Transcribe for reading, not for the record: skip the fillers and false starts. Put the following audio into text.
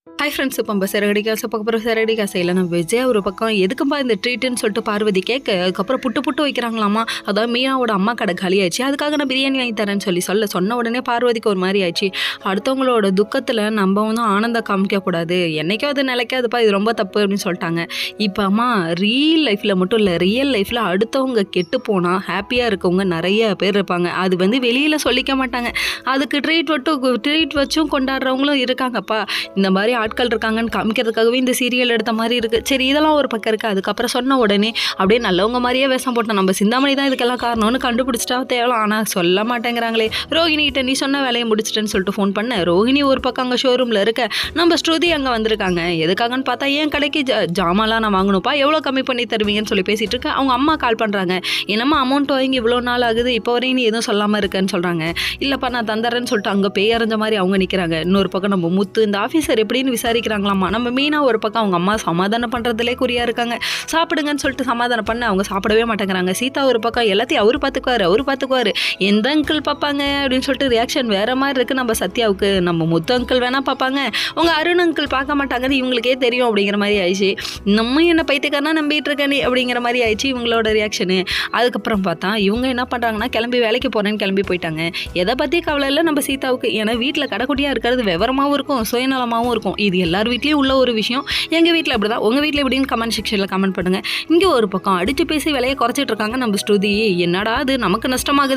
Hi friends, இப்போ நம்ம சிறகடிக்க பக்கம் சிறகடிக்க செய்யல நம்ம விஜய் ஒரு பக்கம் எதுக்கும்பா இந்த ட்ரீட்டுன்னு சொல்லிட்டு பார்வதி கேட்க, அதுக்கப்புறம் புட்டு வைக்கிறாங்களாமா. அதாவது மீனாவோட அம்மா கடை காலியாச்சு, அதுக்காக நான் பிரியாணி வாங்கி தரேன்னு சொன்ன உடனே பார்வதிக்கு ஒரு மாதிரி ஆயிடுச்சு. அடுத்தவங்களோட துக்கத்தில் நம்ம வந்து ஆனந்தம் காமிக்கக்கூடாது, என்னைக்கோ அது நிலைக்காதுப்பா, இது ரொம்ப தப்பு அப்படின்னு சொல்லிட்டாங்க. இப்போ அம்மா ரியல் லைஃப்பில் மட்டும் இல்லை, ரியல் லைஃப்பில் அடுத்தவங்க கெட்டு போனால் ஹாப்பியாக இருக்கவங்க நிறைய பேர் இருப்பாங்க. அது வந்து வெளியில் சொல்லிக்க மாட்டாங்க. அதுக்கு ட்ரீட் வச்சும் கொண்டாடுறவங்களும் இருக்காங்கப்பா. இந்த மாதிரி ஆட்கள் இருக்காங்கன்னு காமிக்கிறதுக்காகவே இந்த சீரியல் எடுத்த மாதிரி இருக்குது. சரி, இதெல்லாம் ஒரு பக்கம் இருக்குது. அதுக்கப்புறம் சொன்ன உடனே அப்படியே நல்லவங்க மாதிரியே வேஷம் போட்டோம். நம்ம சிந்தாமணி தான் இதுக்கெல்லாம் காரணம்னு கண்டுபிடிச்சிட்டா தேவலாம். ஆனால் சொல்ல மாட்டேங்கிறாங்களே. ரோஹிணிகிட்ட நீ சொன்ன வேலையை முடிச்சிட்டேன்னு சொல்லிட்டு ஃபோன் பண்ண. ரோஹிணி ஒரு பக்கம் அங்கே ஷோரூமில் இருக்க, நம்ம ஸ்ருதி அங்கே வந்திருக்காங்க. எதுக்காகன்னு பார்த்தா என் கடைக்கு ஜாமான்லாம் நான் வாங்கணும்ப்பா, எவ்வளோ கம்மி பண்ணி தருவீங்கன்னு சொல்லி பேசிகிட்டு இருக்க. அவங்க அம்மா கால் பண்ணுறாங்க. என்னம்மா அமௌண்ட் வாங்கி இவ்வளோ நாள் ஆகுது, இப்போ வரையும் நீ எதுவும் சொல்லாமல் இருக்கேன்னு சொல்கிறாங்க. இல்லைப்பா நான் தந்துறேன்னு சொல்லிட்டு அங்கே பேயறிஞ்ச மாதிரி அவங்க நிற்கிறாங்க. இன்னொரு பக்கம் நம்ம முத்து இந்த ஆஃபீஸர் எப்படின்னு விசாரிக்கிறாங்களாமா. நம்ம மீனா ஒரு பக்கம் அவங்க அம்மா சமாதானம் பண்ணுறதுலே குறியா இருக்காங்க. சாப்பிடுங்கன்னு சொல்லிட்டு சமாதானம் பண்ண அவங்க சாப்பிடவே மாட்டேங்கிறாங்க. சீதா ஒரு பக்கம் எல்லாத்தையும் அவர் பார்த்துக்குவாரு, எந்த அங்கிள் பார்ப்பாங்க அப்படின்னு சொல்லிட்டு ரியாக்ஷன் வேற மாதிரி இருக்குது. நம்ம சத்யாவுக்கு நம்ம முத்து அங்கிள் வேணா பார்ப்பாங்க, உங்கள் அருண் அங்கிள் பார்க்க மாட்டாங்கன்னு இவங்களுக்கே தெரியும் அப்படிங்கிற மாதிரி ஆயிடுச்சு. நம்ம என்ன பைத்தியக்காரனா நம்பிட்டு இருக்கேன் அப்படிங்கிற மாதிரி ஆயிடுச்சு இவங்களோட ரியாக்ஷனு. அதுக்கப்புறம் பார்த்தா இவங்க என்ன பண்ணுறாங்கன்னா, கிளம்பி வேலைக்கு போகிறேன்னு கிளம்பி போயிட்டாங்க. எதை பற்றி கவலை இல்லை நம்ம சீதாவுக்கு. ஏன்னா வீட்டில் கடைக்குட்டியாக இருக்கிறது விவரமாகவும் இருக்கும், சுயநலமாகவும் இருக்கும். இது எல்லார் வீட்லேயும் உள்ள ஒரு விஷயம். எங்கள் வீட்டில் அப்படி தான். உங்கள் வீட்டில் எப்படின்னு கமெண்ட் செக்ஷனில் கமெண்ட் பண்ணுங்கள். இங்கே ஒரு பக்கம் அடித்து பேசி விலையை குறைச்சிட்டு இருக்காங்க நம்ம ஸ்ருதி. என்னடா அது நமக்கு நஷ்டமாகுது